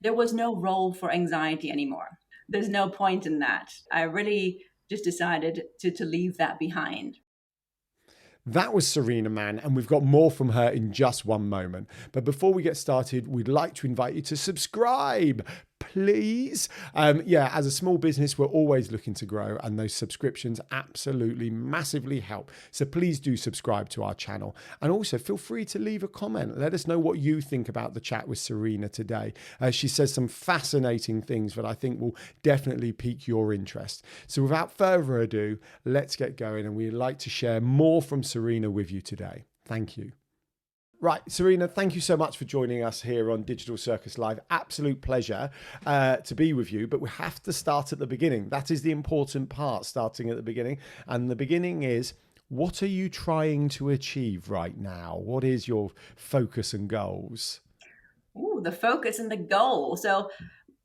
there was no role for anxiety anymore. There's no point in that. I really just decided to leave that behind. That was Sarina Mann, and we've got more from her in just one moment. But before we get started, we'd like to invite you to subscribe, please. Yeah, as a small business, we're always looking to grow, and those subscriptions absolutely massively help. So please do subscribe to our channel. And also feel free to leave a comment. Let us know what you think about the chat with Sarina today. She says some fascinating things that I think will definitely pique your interest. So without further ado, let's get going. And we'd like to share more from Sarina with you today. Thank you. Right, Sarina, thank you so much for joining us here on Digital Circus Live. Absolute pleasure to be with you, but we have to start at the beginning. That is the important part, starting at the beginning. And the beginning is, what are you trying to achieve right now? What is your focus and goals? Ooh, the focus and the goal. So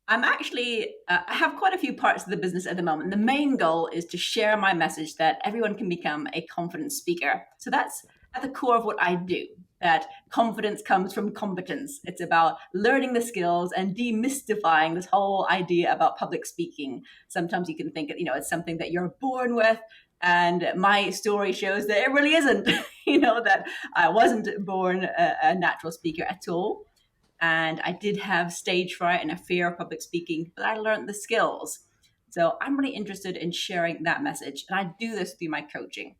I'm actually, I have quite a few parts of the business at the moment. The main goal is to share my message that everyone can become a confident speaker. So that's at the core of what I do, that confidence comes from competence. It's about learning the skills and demystifying this whole idea about public speaking. Sometimes you can think, it's something that you're born with. And my story shows that it really isn't, that I wasn't born a natural speaker at all. And I did have stage fright and a fear of public speaking, but I learned the skills. So I'm really interested in sharing that message. And I do this through my coaching.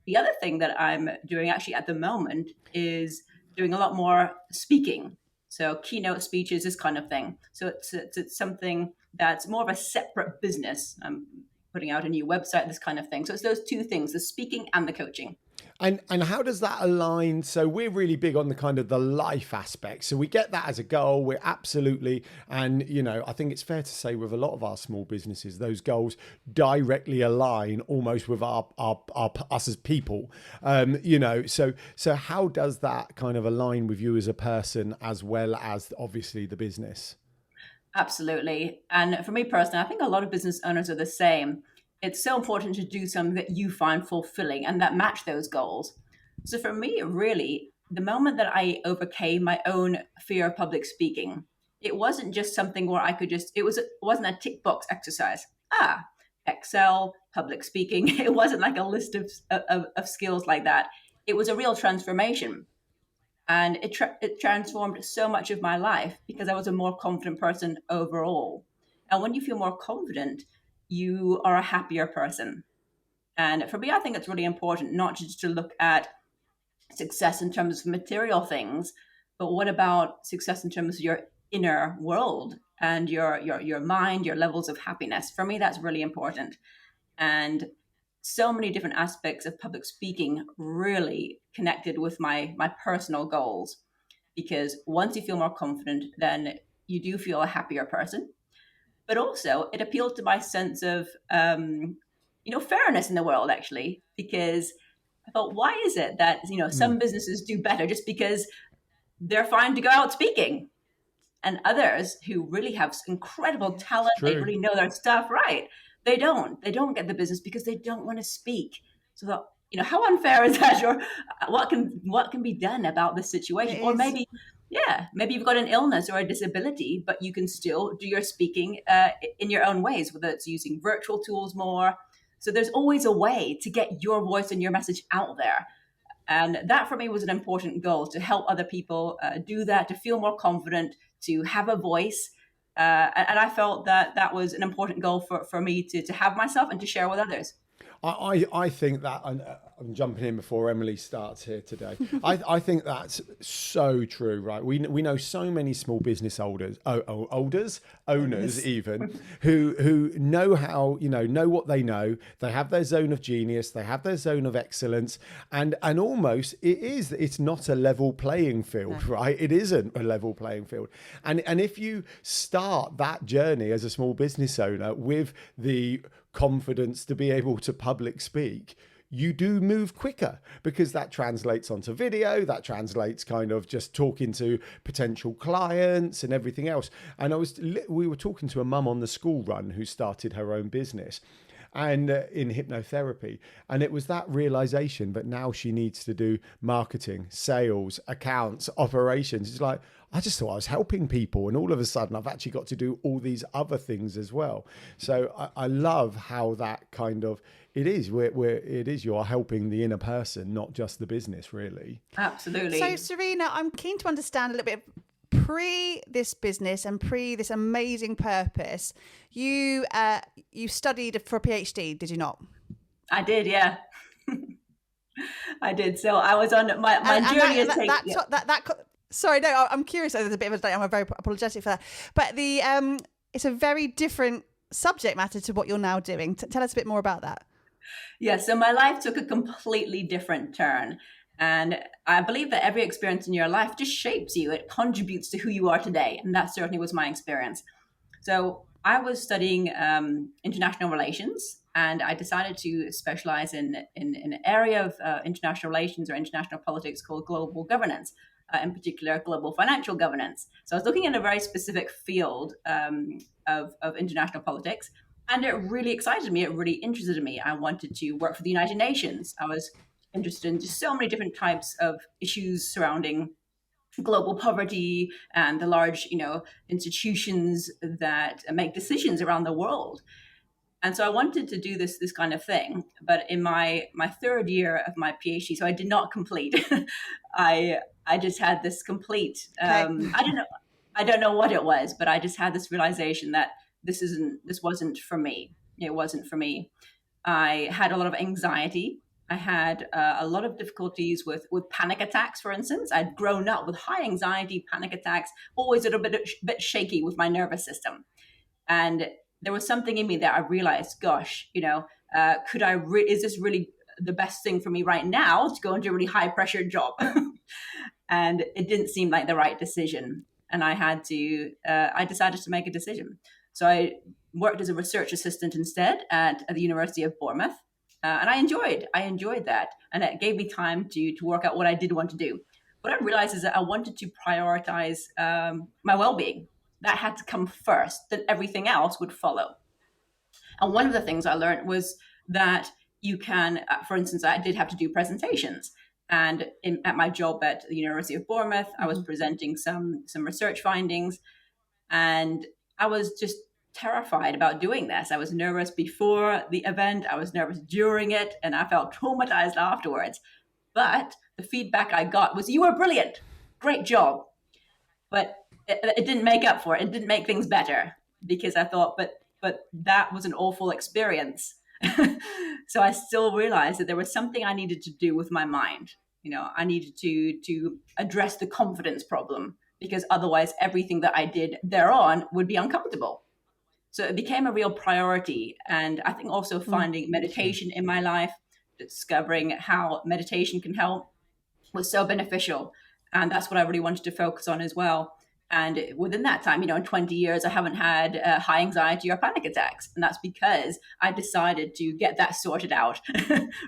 The other thing that I'm doing actually at the moment is doing a lot more speaking. So keynote speeches, this kind of thing. So it's something that's more of a separate business. I'm putting out a new website, this kind of thing. So it's those two things, the speaking and the coaching. And how does that align? So we're really big on the kind of the life aspect. So we get that as a goal. We're absolutely, and I think it's fair to say with a lot of our small businesses, those goals directly align almost with our us as people. So how does that kind of align with you as a person as well as obviously the business? Absolutely. And for me personally, I think a lot of business owners are the same. It's so important to do something that you find fulfilling and that match those goals. So for me, really, the moment that I overcame my own fear of public speaking, it wasn't just something where I could it wasn't a tick box exercise. Excel, public speaking. It wasn't like a list of skills like that. It was a real transformation. And it transformed so much of my life because I was a more confident person overall. And when you feel more confident, you are a happier person. And for me, I think it's really important not just to look at success in terms of material things, but what about success in terms of your inner world and your mind, your levels of happiness? For me, that's really important. And so many different aspects of public speaking really connected with my personal goals, because once you feel more confident, then you do feel a happier person. But also it appealed to my sense of fairness in the world, actually, because I thought, why is it that some businesses do better just because they're fine to go out speaking, and others who really have incredible talent, they really know their stuff, right? They don't get the business because they don't want to speak. So that, how unfair is that? Or what can be done about this situation? Or maybe you've got an illness or a disability, but you can still do your speaking in your own ways, whether it's using virtual tools more. So there's always a way to get your voice and your message out there. And that for me was an important goal, to help other people do that, to feel more confident, to have a voice. And I felt that was an important goal for me to have myself and to share with others. I think that, I'm jumping in before Emily starts here today. I think that's so true, right? We know so many small business owners even, who know how, know what they know. They have their zone of genius. They have their zone of excellence. And almost it's not a level playing field, right? It isn't a level playing field. And if you start that journey as a small business owner with the confidence to be able to public speak, you do move quicker, because that translates onto video, that translates kind of just talking to potential clients and everything else. And we were talking to a mum on the school run who started her own business. and in hypnotherapy. And it was that realization that now she needs to do marketing, sales, accounts, operations. It's like, I just thought I was helping people, and all of a sudden I've actually got to do all these other things as well. So I love how that kind of it is where it is you're helping the inner person, not just the business, really. Absolutely. So, Sarina, I'm keen to understand a little bit pre this business and pre this amazing purpose. You studied for a PhD, did you not? I did, yeah. I did. So I was on my journey. Sorry, no, I'm curious. There's a bit of a, I'm very apologetic for that. But it's a very different subject matter to what you're now doing. Tell us a bit more about that. Yeah, so my life took a completely different turn. And I believe that every experience in your life just shapes you. It contributes to who you are today. And that certainly was my experience. So I was studying international relations, and I decided to specialize in an area of international relations or international politics called global governance. In particular, global financial governance. So I was looking at a very specific field of international politics, and it really excited me. It really interested me. I wanted to work for the United Nations. I was interested in just so many different types of issues surrounding global poverty and the large, institutions that make decisions around the world. And so I wanted to do this kind of thing. But in my third year of my PhD, so I did not complete. I just had this complete. I don't know what it was, but I just had this realization that this wasn't for me. It wasn't for me. I had a lot of anxiety. I had a lot of difficulties with panic attacks, for instance. I'd grown up with high anxiety, panic attacks, always a little bit shaky with my nervous system. And there was something in me that I realized, gosh, is this really the best thing for me right now to go into a really high pressure job? And it didn't seem like the right decision. And I decided to make a decision. So I worked as a research assistant instead at the University of Bournemouth. And I enjoyed that. And it gave me time to work out what I did want to do. What I realized is that I wanted to prioritize my well-being. That had to come first, then everything else would follow. And one of the things I learned was that you can, for instance, I did have to do presentations. And at my job at the University of Bournemouth, I was presenting some research findings. And I was just terrified about doing this. I was nervous before the event. I was nervous during it. And I felt traumatized afterwards. But the feedback I got was, you were brilliant. Great job. But it didn't make up for it. It didn't make things better, because I thought, but that was an awful experience. So I still realized that there was something I needed to do with my mind. I needed to address the confidence problem, because otherwise everything that I did thereon would be uncomfortable. So it became a real priority. And I think also finding meditation in my life, discovering how meditation can help, was so beneficial. And that's what I really wanted to focus on as well. And within that time, in 20 years, I haven't had high anxiety or panic attacks. And that's because I decided to get that sorted out.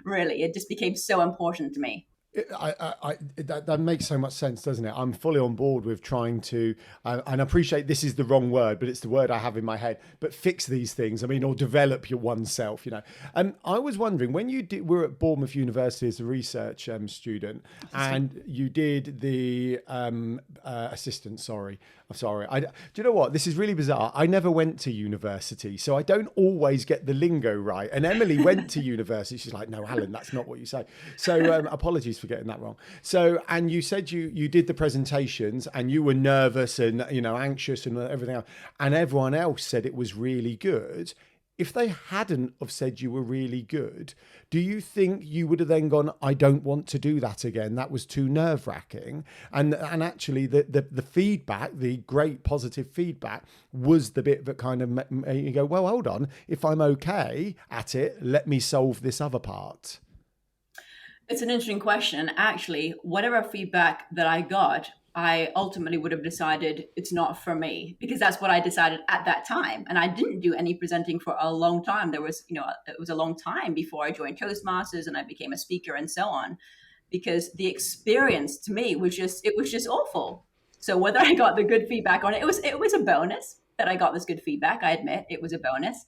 Really, it just became so important to me. That makes so much sense, doesn't it? I'm fully on board with trying to, and I appreciate this is the wrong word, but it's the word I have in my head, but fix these things. I mean, or develop your oneself, And I was wondering, when you were at Bournemouth University as a research student, and you did the assistant, I'm sorry. Do you know what? This is really bizarre. I never went to university, so I don't always get the lingo right. And Emily went to university. She's like, no, Alan, that's not what you say. So apologies for getting that wrong. So, and you said you did the presentations and you were nervous and, anxious and everything else. And everyone else said it was really good. If they hadn't have said you were really good, do you think you would have then gone, I don't want to do that again? That was too nerve-wracking. And actually the feedback, the great positive feedback, was the bit that kind of made you go, well, hold on, if I'm okay at it, let me solve this other part. It's an interesting question. Actually, whatever feedback that I got, I ultimately would have decided it's not for me, because that's what I decided at that time. And I didn't do any presenting for a long time. It was a long time before I joined Toastmasters and I became a speaker and so on, because the experience to me was just awful. So whether I got the good feedback on it, it was a bonus that I got this good feedback. I admit it was a bonus.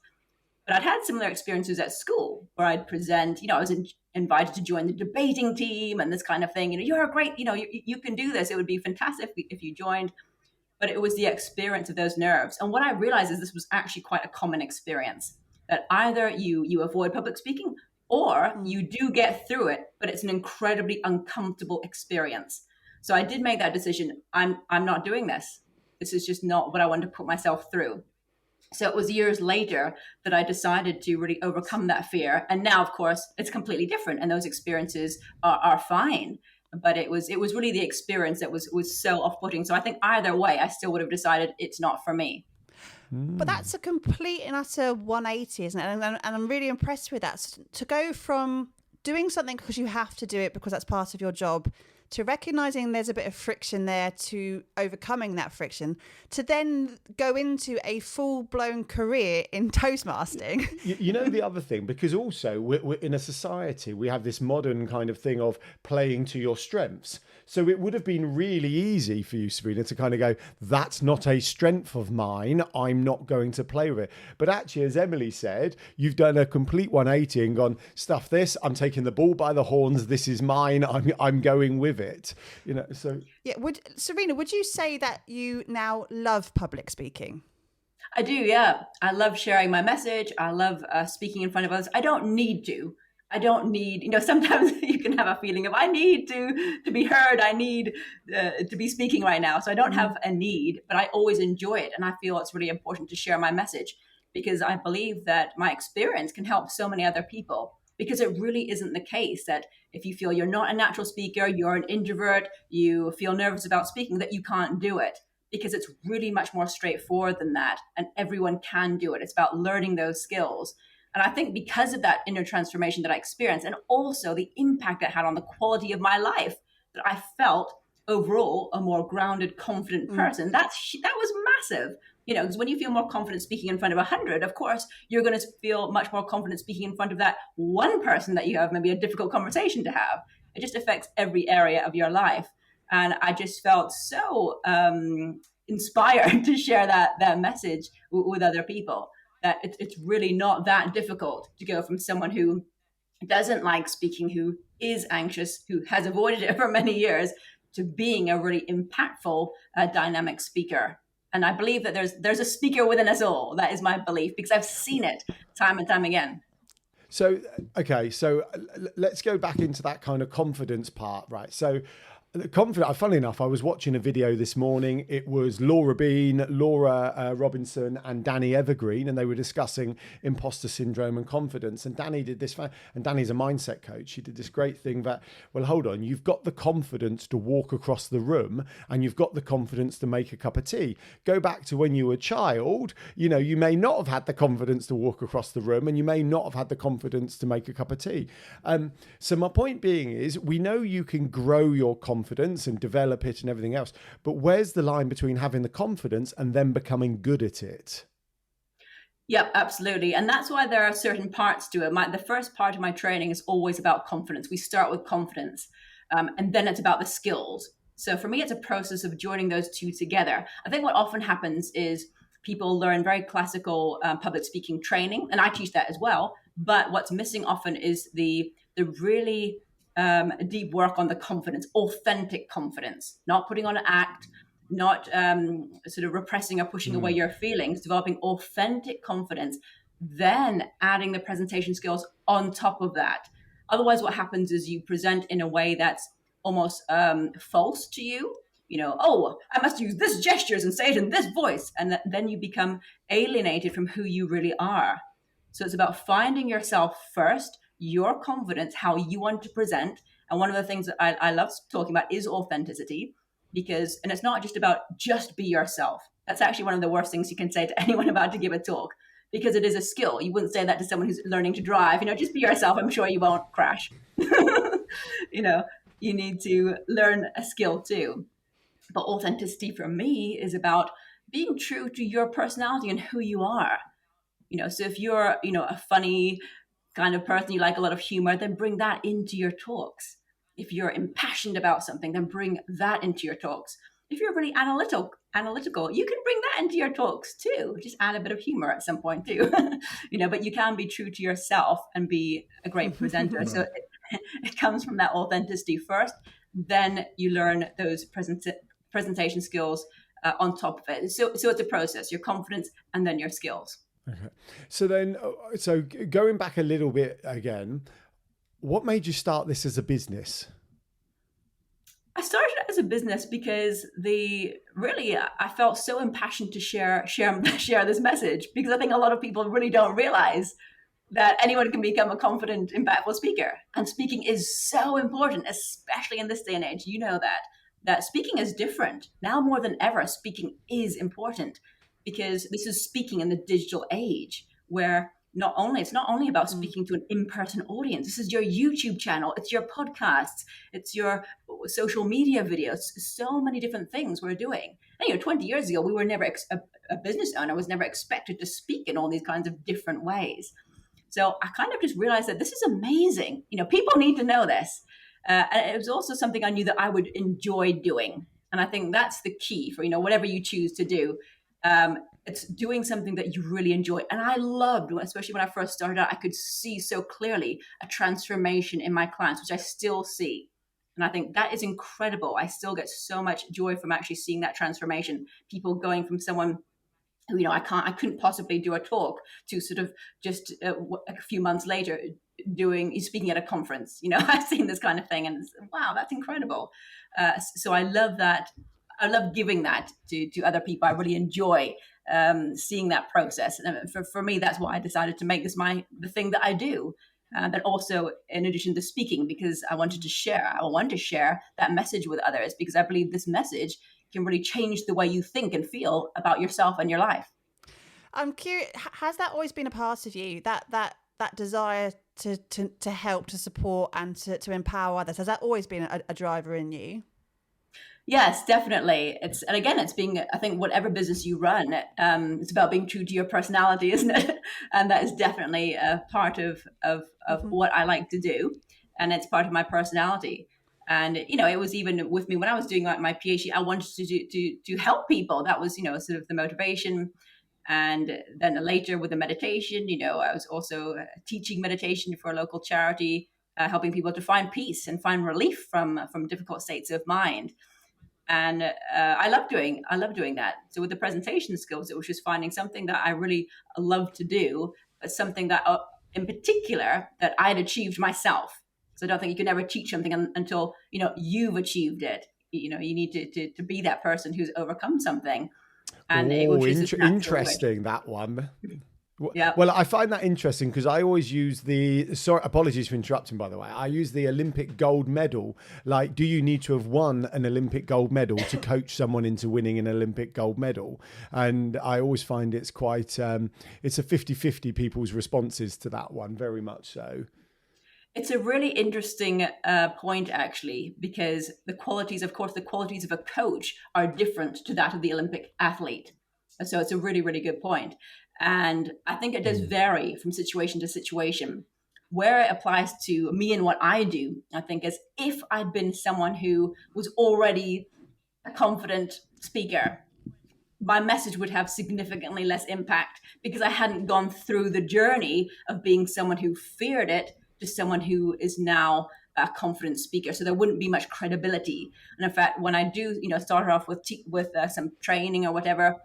But I'd had similar experiences at school where I'd present, I was invited to join the debating team and this kind of thing. You're a great, you can do this. It would be fantastic if you joined. But it was the experience of those nerves. And what I realized is this was actually quite a common experience, that either you avoid public speaking or you do get through it, but it's an incredibly uncomfortable experience. So I did make that decision. I'm not doing this. This is just not what I want to put myself through. So it was years later that I decided to really overcome that fear. And now, of course, it's completely different. And those experiences are fine. But it was really the experience that was so off-putting. So I think either way, I still would have decided it's not for me. But that's a complete and utter 180, isn't it? And I'm really impressed with that. To go from doing something because you have to do it because that's part of your job, to recognizing there's a bit of friction there, to overcoming that friction, to then go into a full-blown career in Toastmasting. You know, the other thing, because also we're in a society, we have this modern kind of thing of playing to your strengths. So it would have been really easy for you, Sarina, to kind of go, that's not a strength of mine, I'm not going to play with it. But actually, as Emily said, you've done a complete 180 and gone, stuff this, I'm taking the bull by the horns, this is mine, I'm going with it. So yeah, Sarina, would you say that you now love public speaking? I do, yeah. I love sharing my message. I love speaking in front of others. I don't need to. Sometimes you can have a feeling of I need to be heard. I need to be speaking right now. So I don't have a need, but I always enjoy it. And I feel it's really important to share my message because I believe that my experience can help so many other people. Because it really isn't the case that if you feel you're not a natural speaker, you're an introvert, you feel nervous about speaking, that you can't do it. Because it's really much more straightforward than that. And everyone can do it. It's about learning those skills. And I think because of that inner transformation that I experienced, and also the impact it had on the quality of my life, that I felt overall a more grounded, confident person. That was massive. Because when you feel more confident speaking in front of 100, of course, you're going to feel much more confident speaking in front of that one person that you have maybe a difficult conversation to have. It just affects every area of your life. And I just felt so inspired to share that message with other people, that it's really not that difficult to go from someone who doesn't like speaking, who is anxious, who has avoided it for many years, to being a really impactful, dynamic speaker. And I believe that there's a speaker within us all. That is my belief because I've seen it time and time again. So, okay, so let's go back into that kind of confidence part, right? So funnily enough, I was watching a video this morning. It was Laura Bean, Laura Robinson and Danny Evergreen, and they were discussing imposter syndrome and confidence. And Danny did this, and Danny's a mindset coach. She did this great thing that, well, hold on, you've got the confidence to walk across the room and you've got the confidence to make a cup of tea. Go back to when you were a child, you may not have had the confidence to walk across the room and you may not have had the confidence to make a cup of tea. So my point being is, we know you can grow your confidence and develop it and everything else, but where's the line between having the confidence and then becoming good at it? Yeah, absolutely. And that's why there are certain parts to it. The first part of my training is always about confidence. We start with confidence, and then it's about the skills. So for me, it's a process of joining those two together. I think what often happens is people learn very classical public speaking training, and I teach that as well. But what's missing often is the really deep work on the confidence, authentic confidence, not putting on an act, not sort of repressing or pushing away your feelings, developing authentic confidence, then adding the presentation skills on top of that. Otherwise, what happens is you present in a way that's almost false to you. I must use this gestures and say it in this voice. And then you become alienated from who you really are. So it's about finding yourself first, your confidence, how you want to present. And one of the things that I love talking about is authenticity, and it's not just about just be yourself. That's actually one of the worst things you can say to anyone about to give a talk, because it is a skill. You wouldn't say that to someone who's learning to drive, just be yourself. I'm sure you won't crash. You need to learn a skill too. But authenticity for me is about being true to your personality and who you are. So if you're, a funny kind of person, you like a lot of humor, then bring that into your talks. If you're impassioned about something, then bring that into your talks. If you're really analytical. You can bring that into your talks too. Just add a bit of humor at some point too, but you can be true to yourself and be a great presenter. So it comes from that authenticity first. Then you learn those presentation skills on top of it. So it's a process, your confidence and then your skills. Okay. So then, so going back a little bit again, what made you start this as a business? I started as a business because I felt so impassioned to share this message, because I think a lot of people really don't realize that anyone can become a confident, impactful speaker. And speaking is so important, especially in this day and age. You know that speaking is different. Now more than ever, speaking is important, because this is speaking in the digital age, where it's not only about speaking to an in-person audience. This is your YouTube channel, it's your podcasts, it's your social media videos, so many different things we're doing. And 20 years ago, we were never a business owner was never expected to speak in all these kinds of different ways. So I kind of just realized that this is amazing. People need to know this. And it was also something I knew that I would enjoy doing. And I think that's the key for, whatever you choose to do. It's doing something that you really enjoy. And I loved, especially when I first started out, I could see so clearly a transformation in my clients, which I still see. And I think that is incredible. I still get so much joy from actually seeing that transformation. People going from someone who, I couldn't possibly do a talk, to sort of just a few months later speaking at a conference. I've seen this kind of thing, and wow, that's incredible. So I love that. I love giving that to other people. I really enjoy seeing that process. And for me, that's why I decided to make this the thing that I do. But also, in addition to speaking, because I want to share that message with others, because I believe this message can really change the way you think and feel about yourself and your life. I'm curious, has that always been a part of you, that desire to help, to support, and to empower others? Has that always been a driver in you? Yes, definitely. It's being, I think, whatever business you run, it's about being true to your personality, isn't it? And that is definitely a part of what I like to do. And it's part of my personality. And, it was even with me when I was doing my PhD, I wanted to help people. That was, sort of the motivation. And then later with the meditation, I was also teaching meditation for a local charity, helping people to find peace and find relief from difficult states of mind. And I love doing that. So with the presentation skills, it was just finding something that I really love to do, but something that in particular that I'd achieved myself. So I don't think you can ever teach something until, you've achieved it. You need to be that person who's overcome something. And interesting, that one. Yeah. Well, I find that interesting because I always use apologies for interrupting, by the way. I use the Olympic gold medal. Like, do you need to have won an Olympic gold medal to coach someone into winning an Olympic gold medal? And I always find it's quite, it's a 50-50 people's responses to that one, very much so. It's a really interesting point, actually, because the qualities of a coach are different to that of the Olympic athlete. So it's a really, really good point. And I think it does vary from situation to situation. Where it applies to me and what I do, I think, is if I'd been someone who was already a confident speaker, my message would have significantly less impact because I hadn't gone through the journey of being someone who feared it to someone who is now a confident speaker. So there wouldn't be much credibility. And in fact, when I do, start off with some training or whatever,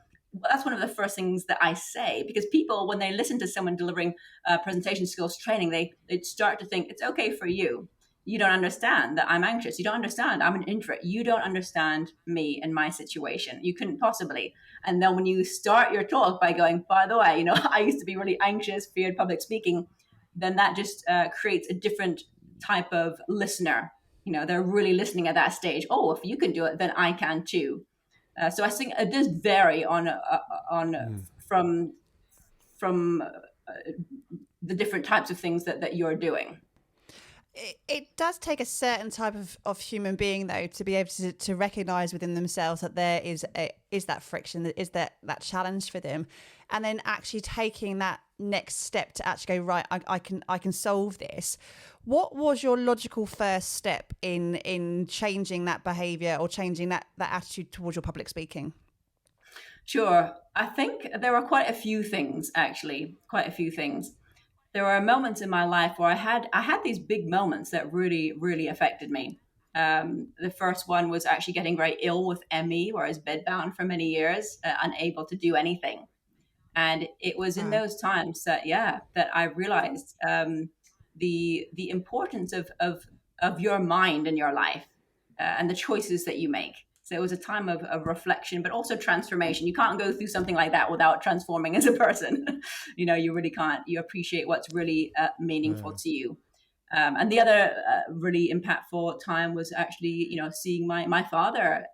that's one of the first things that I say, because people, when they listen to someone delivering presentation skills training, they start to think it's okay for you. You don't understand that I'm anxious. You don't understand I'm an introvert. You don't understand me and my situation. You couldn't possibly. And then when you start your talk by going, by the way, I used to be really anxious, feared public speaking, then that just creates a different type of listener. They're really listening at that stage. Oh, if you can do it, then I can too. So I think it does vary from the different types of things that you're doing. It does take a certain type of human being, though, to be able to recognize within themselves that there is that friction, that is that challenge for them, and then actually taking that next step to actually go, right, I can solve this. What was your logical first step in changing that behavior or changing that attitude towards your public speaking? Sure. I think there are quite a few things, actually, quite a few things. There were moments in my life where I had these big moments that really, really affected me. The first one was actually getting very ill with ME, where I was bedbound for many years, unable to do anything. And it was in Wow. those times that, yeah, that I realized the importance of your mind in your life, and the choices that you make. So it was a time of reflection, but also transformation. You can't go through something like that without transforming as a person. You really can't. You appreciate what's really meaningful Yeah. to you. And the other really impactful time was actually, seeing my father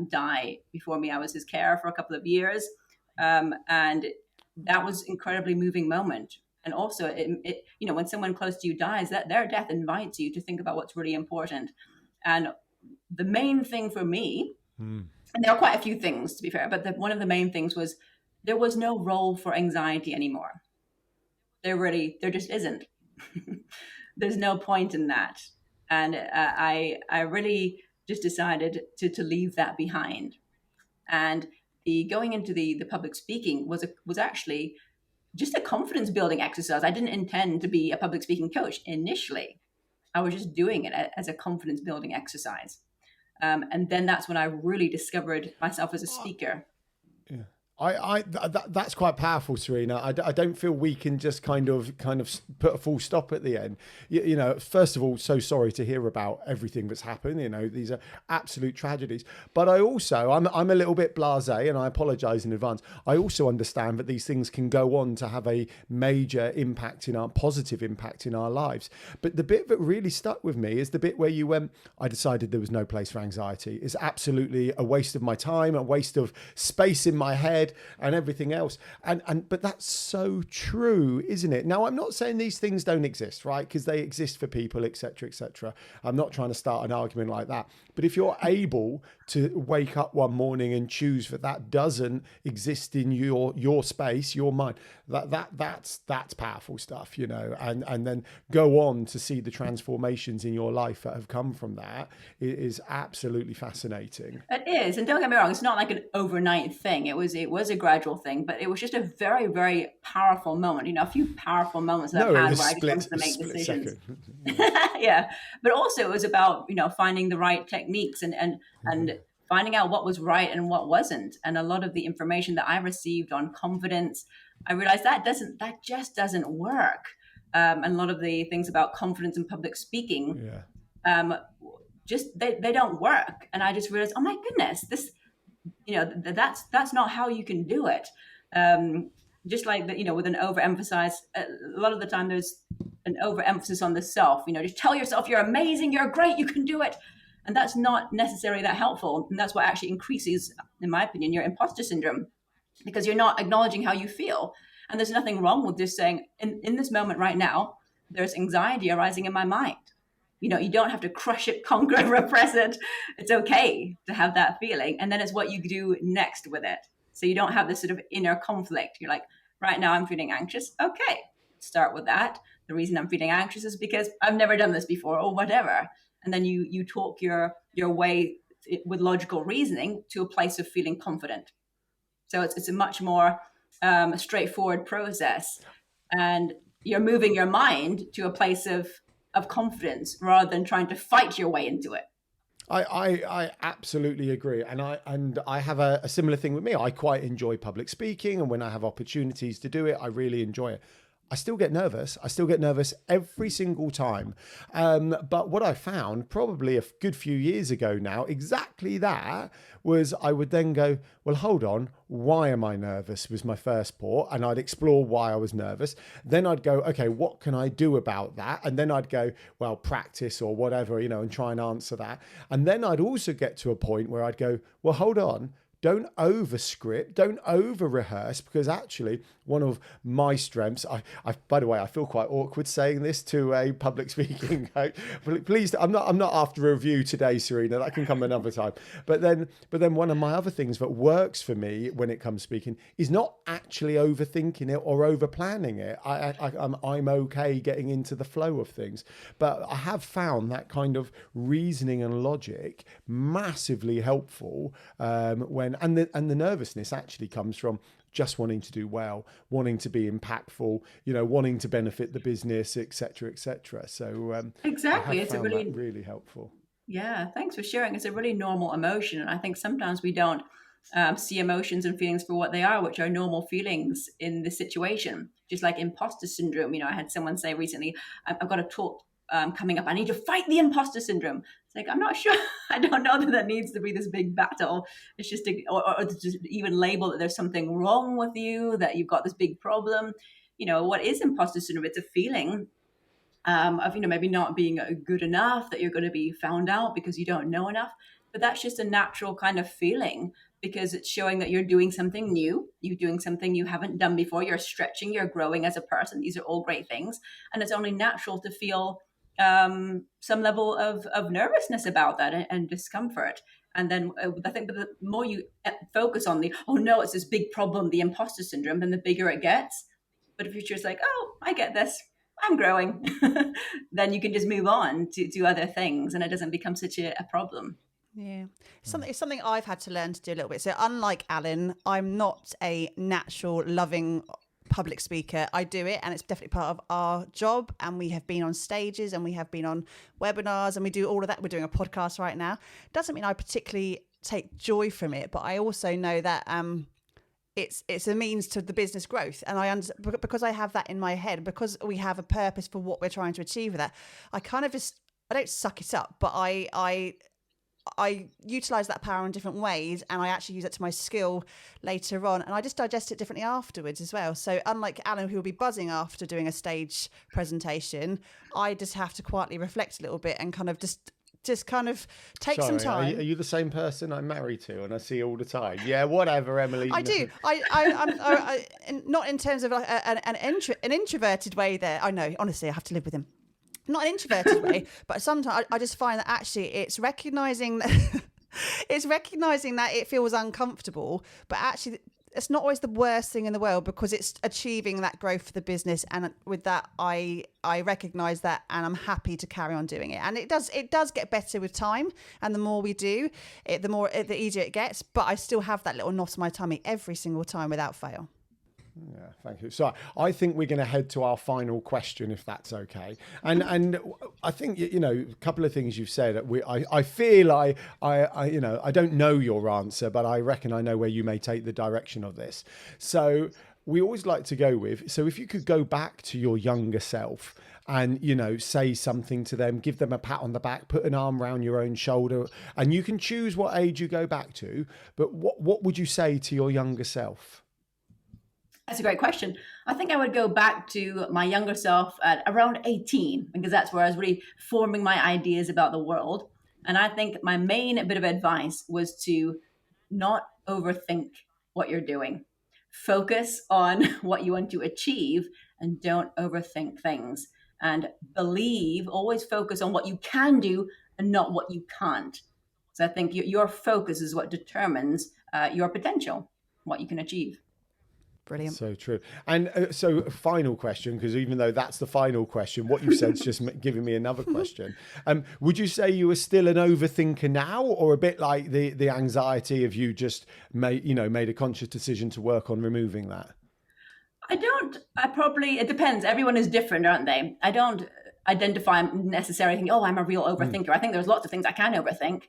die before me. I was his carer for a couple of years, and that was incredibly moving moment. And also, when someone close to you dies, that their death invites you to think about what's really important. And the main thing for me, Mm. and there are quite a few things to be fair, but one of the main things was there was no role for anxiety anymore. There just isn't. There's no point in that. And I really just decided to leave that behind. And the going into the public speaking was actually just a confidence building exercise. I didn't intend to be a public speaking coach initially. I was just doing it as a confidence building exercise. And then that's when I really discovered myself as a speaker. Yeah. That's quite powerful, Sarina. I don't feel we can just kind of put a full stop at the end. First of all, so sorry to hear about everything that's happened. These are absolute tragedies. But I'm a little bit blasé, and I apologise in advance. I also understand that these things can go on to have a major positive impact in our lives. But the bit that really stuck with me is the bit where you went, I decided there was no place for anxiety. It's absolutely a waste of my time, a waste of space in my head, and everything else. But that's so true, isn't it? Now, I'm not saying these things don't exist, right? Because they exist for people, etc., etc. I'm not trying to start an argument like that. But if you're able to wake up one morning and choose that doesn't exist in your space, your mind, that's powerful stuff, and then go on to see the transformations in your life that have come from that. It is absolutely fascinating. It is, and don't get me wrong, it's not like an overnight thing. It was a gradual thing, but it was just a very, very powerful moment. A few powerful moments that No, I've it had was where I just wanted to make split decisions. second. Yeah, but also it was about finding the right techniques and finding out what was right and what wasn't. And a lot of the information that I received on confidence, I realized that just doesn't work. And a lot of the things about confidence in public speaking, Yeah. just they don't work. And I just realized, oh my goodness, this that's not how you can do it. Just like that, with an overemphasize, a lot of the time there's an overemphasis on the self. Just tell yourself you're amazing, you're great, you can do it. And that's not necessarily that helpful. And that's what actually increases, in my opinion, your imposter syndrome, because you're not acknowledging how you feel. And there's nothing wrong with just saying, in this moment right now, there's anxiety arising in my mind. You don't have to crush it, conquer it, repress it. It's okay to have that feeling. And then it's what you do next with it. So you don't have this sort of inner conflict. You're like, right now I'm feeling anxious. Okay, start with that. The reason I'm feeling anxious is because I've never done this before or whatever. And then you talk your way with logical reasoning to a place of feeling confident. So it's a much more straightforward process. And you're moving your mind to a place of confidence rather than trying to fight your way into it. I absolutely agree, and I have a similar thing with me. I quite enjoy public speaking, and when I have opportunities to do it, I really enjoy it. I still get nervous. I still get nervous every single time. But what I found probably a good few years ago now, exactly that, was I would then go, well, hold on, why am I nervous was my first thought. And I'd explore why I was nervous. Then I'd go, okay, what can I do about that? And then I'd go, well, practice or whatever, and try and answer that. And then I'd also get to a point where I'd go, well, hold on. Don't over script, don't over rehearse, because actually one of my strengths, by the way, I feel quite awkward saying this to a public speaking coach. Please, I'm not after a review today, Sarina, that can come another time. But then one of my other things that works for me when it comes speaking is not actually overthinking it or over planning it. I'm okay getting into the flow of things, but I have found that kind of reasoning and logic massively helpful when fine. And the nervousness actually comes from just wanting to do well, wanting to be impactful, wanting to benefit the business, etc., etc. So Exactly. I have It's a found really, that really helpful. yeah, thanks for sharing. It's a really normal emotion. And I think sometimes we don't see emotions and feelings for what they are, which are normal feelings in this situation. Just like imposter syndrome. I had someone say recently, I've got a talk coming up. I need to fight the imposter syndrome. It's like, I'm not sure. I don't know that needs to be this big battle. It's just, or to just even label that there's something wrong with you, that you've got this big problem. What is imposter syndrome? It's a feeling of maybe not being good enough, that you're going to be found out because you don't know enough. But that's just a natural kind of feeling, because it's showing that you're doing something new, you're doing something you haven't done before, you're stretching, you're growing as a person. These are all great things, and it's only natural to feel some level of nervousness about that, and discomfort. And then I think that the more you focus on the, oh no, it's this big problem, the imposter syndrome, then the bigger it gets. But if you're just like, oh, I get this, I'm growing, then you can just move on to other things, and it doesn't become such a problem. Yeah, it's something I've had to learn to do a little bit. So unlike Alan, I'm not a natural loving public speaker. I do it, and it's definitely part of our job, and we have been on stages, and we have been on webinars, and we do all of that. We're doing a podcast right now. Doesn't mean I particularly take joy from it, but I also know that it's a means to the business growth, and because I have that in my head, because we have a purpose for what we're trying to achieve with that. I kind of I don't suck it up, but I utilize that power in different ways, and I actually use it to my skill later on, and I just digest it differently afterwards as well. So unlike Alan, who will be buzzing after doing a stage presentation, I just have to quietly reflect a little bit and kind of just kind of take some time. Are you the same person I'm married to and I see all the time? Yeah, whatever, Emily. I do. I'm not in terms of an introverted way there. I know, honestly, I have to live with him. Not an introverted way, but sometimes I just find that actually it's recognizing that it feels uncomfortable, but actually it's not always the worst thing in the world, because it's achieving that growth for the business, and with that I recognize that, and I'm happy to carry on doing it. And it does get better with time, and the more we do it, the easier it gets, but I still have that little knot in my tummy every single time without fail. Yeah, thank you. So I think we're going to head to our final question, if that's okay. And I think, a couple of things you've said. I feel I don't know your answer, but I reckon I know where you may take the direction of this. So we always like to go with, so if you could go back to your younger self and, say something to them, give them a pat on the back, put an arm around your own shoulder, and you can choose what age you go back to, but what would you say to your younger self? That's a great question. I think I would go back to my younger self at around 18, because that's where I was really forming my ideas about the world. And I think my main bit of advice was to not overthink what you're doing. Focus on what you want to achieve, and don't overthink things. And always focus on what you can do and not what you can't. So I think your focus is what determines your potential, what you can achieve. Brilliant. So true. And so final question, because even though that's the final question, what you said's just giving me another question. Would you say you are still an overthinker now, or a bit like the anxiety of you just made a conscious decision to work on removing that? It depends. Everyone is different, aren't they? I don't identify necessarily thinking, oh, I'm a real overthinker. I think there's lots of things I can overthink,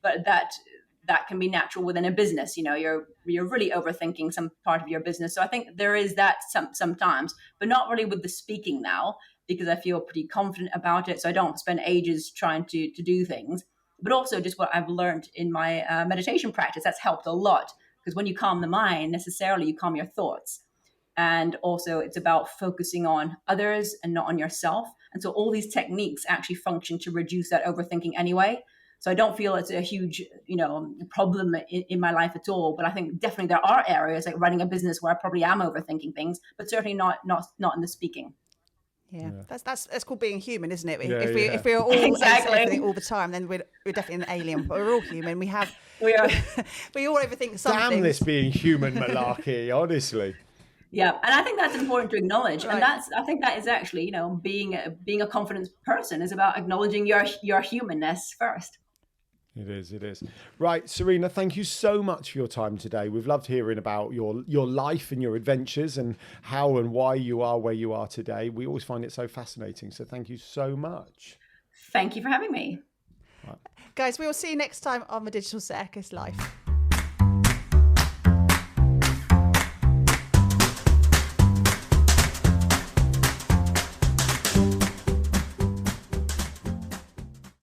but that can be natural within a business. You're really overthinking some part of your business. So I think there is that sometimes, but not really with the speaking now, because I feel pretty confident about it. So I don't spend ages trying to do things, but also just what I've learned in my meditation practice. That's helped a lot, because when you calm the mind, necessarily you calm your thoughts. And also it's about focusing on others and not on yourself. And so all these techniques actually function to reduce that overthinking anyway. So I don't feel it's a huge, problem in my life at all. But I think definitely there are areas like running a business where I probably am overthinking things, but certainly not in the speaking. Yeah. That's called being human, isn't it? Yeah, if we're all everything all the time, then we're definitely an alien. But we're all human. We are. We all overthink something. Damn this being human malarkey, honestly. Yeah, and I think that's important to acknowledge, right. And I think that is actually, being a confident person is about acknowledging your humanness first. It is, it is. Right, Sarina, thank you so much for your time today. We've loved hearing about your life and your adventures and how and why you are where you are today. We always find it so fascinating. So thank you so much. Thank you for having me. Guys, we will see you next time on the Digital Circus Life.